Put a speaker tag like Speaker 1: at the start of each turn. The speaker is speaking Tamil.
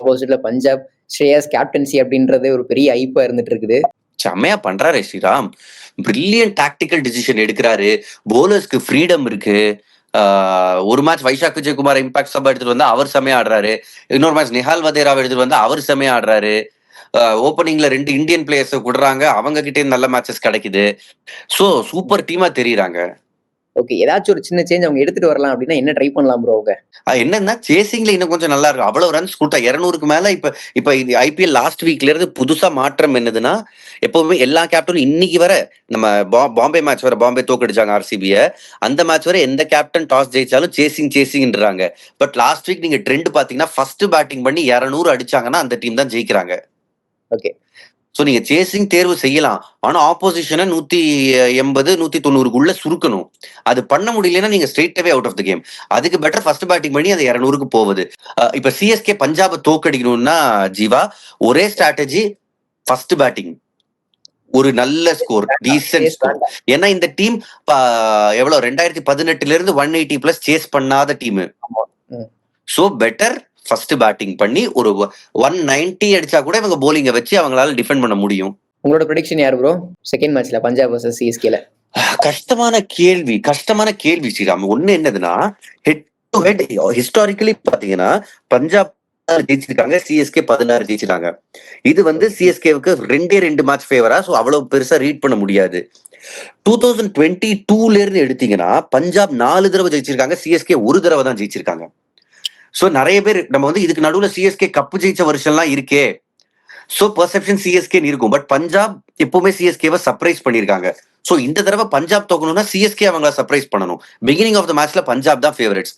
Speaker 1: ஆப்போசிட்ல பஞ்சாப் ஸ்ரேயாஸ் கேப்டன்சி அப்படின்றது ஒரு பெரிய ஐப்பா இருந்துட்டு இருக்குது.
Speaker 2: செம்மையா பண்றாரு ஸ்ரீராம். பிரில்லியன்ட் டாக்டிக்கல் டிசிஷன் எடுக்கிறாரு. போலர்ஸ்க்கு ஃப்ரீடம் இருக்கு. ஒரு மேட்ச் வைஷாக் விஜயகுமார் இம்பாக்ட் சபா எடுத்துட்டு வந்தா அவர் செமையா ஆடுறாரு. இன்னொரு மேட்ச் நிஹால் வதேராவை எடுத்துட்டு வந்தா அவர் செமையா ஆடுறாரு. ஓப்பனிங்ல 2 இந்தியன் பிளேயர்ஸ் விடுறாங்க, அவங்க கிட்டே நல்ல மேட்சஸ் கிடைக்குது. சோ சூப்பர் டீமா தெரியுறாங்க.
Speaker 1: ஓகே, ஏதாச்சும் ஒரு சின்ன சேஞ்ச் அவங்க எடுத்துட்டு வரலாம் அப்படின்னா என்ன ட்ரை பண்ணலாம் ப்ரோ அவங்க?
Speaker 2: என்னன்னா சேசிங்ல இன்னும் கொஞ்சம் நல்லா இருக்கும். அவ்வளவு ரன்ஸ் கொடுத்தா 200க்கு மேல இப்ப இது ஐபிஎல் லாஸ்ட் வீக்ல இருந்து புதுசா மாற்றம் என்னதுன்னா, எப்பவுமே எல்லா கேப்டனும் இன்னைக்கு வர நம்ம பாம்பே மேட்ச் வர பாம்பே தோக்கடிச்சாங்க ஆர்சிபிய. அந்த மேட்ச் வர எந்த கேப்டன் டாஸ் ஜெயிச்சாலும் சேசிங்ன்றாங்க. பட் லாஸ்ட் வீக் நீங்க ட்ரெண்ட் பாத்தீங்கன்னா ஃபர்ஸ்ட் பேட்டிங் பண்ணி 200 அடிச்சாங்கன்னா அந்த டீம் தான் ஜெயிக்கிறாங்க.
Speaker 1: ஓகே,
Speaker 2: சோ நீங்க சேசிங் தேர்வு செய்யலாம். ஆனா ஆப்போசிஷனை 180 190க்குள்ள சுருக்கணும். அது பண்ண முடியலன்னா நீங்க ஸ்ட்ரெயிட்டாவே அவுட் ஆஃப் த கேம். அதுக்கு பெட்டர் ஃபர்ஸ்ட் பேட்டிங் பண்ணி அது 200க்கு போகுது. இப்ப சிஎஸ்கே பஞ்சாபை தோக்கடிக்கணும்னா ஜீவா ஒரே ஸ்ட்ராட்டஜி, ஃபர்ஸ்ட் பேட்டிங், ஒரு நல்ல ஸ்கோர், டீசன்ட் ஸ்கோர். ஏன்னா இந்த டீம் எவ்வளவு 2018ல இருந்து 180+ சேஸ் பண்ணாத team. So better first batting பண்ணி ஒரு 190 அடிச்சா கூட இவங்க போலிங்க வச்சு அவங்களால டிஃபெண்ட் பண்ண முடியும்.
Speaker 1: உங்களோட ப்ரெடிக்ஷன் யார் ப்ரோ செகண்ட் மேட்ச்ல பஞ்சாப் vs சிஎஸ்கேல?
Speaker 2: கஷ்டமான கேள்வி ஸ்ரீராம். ஒண்ணு என்னதுன்னா, ஹெட் டு ஹெட் ஹிஸ்டாரிக்கலி பாத்தீங்கன்னா பஞ்சாப் ஜெயிச்சிருக்காங்க, சிஎஸ்கே 16 ஜெயிச்சிருக்காங்க. இது வந்து சிஎஸ்கேவுக்கு 2 மேட்ச் ஃபேவரா, சோ அவ்வளவு பெருசா ரீட் பண்ண முடியாது. 2022ல இருந்து எடுத்தீங்கன்னா பஞ்சாப் 4 தடவை ஜெயிச்சிருக்காங்க, சிஎஸ்கே ஒரு தடவை தான் ஜெயிச்சிருக்காங்க. சோ நிறைய பேர் நம்ம வந்து இதுக்கு நடுவுல சிஎஸ்கே கப்பு ஜெயிச்ச வருஷம்லாம் இருக்கே, சோ பெர்செப்ஷன் சிஎஸ்கே இருக்கும். பட் பஞ்சாப் எப்பவுமே சிஎஸ்கேவை சர்ப்ரைஸ் பண்ணிருக்காங்க. சோ இந்த தடவை பஞ்சாப் தோக்கணும்னா சிஎஸ்கே அவங்கள சர்ப்ரைஸ் பண்ணணும். பிகினிங் ஆஃப் த மேட்ச்ல பஞ்சாப் தான் ஃபேவரட்ஸ்.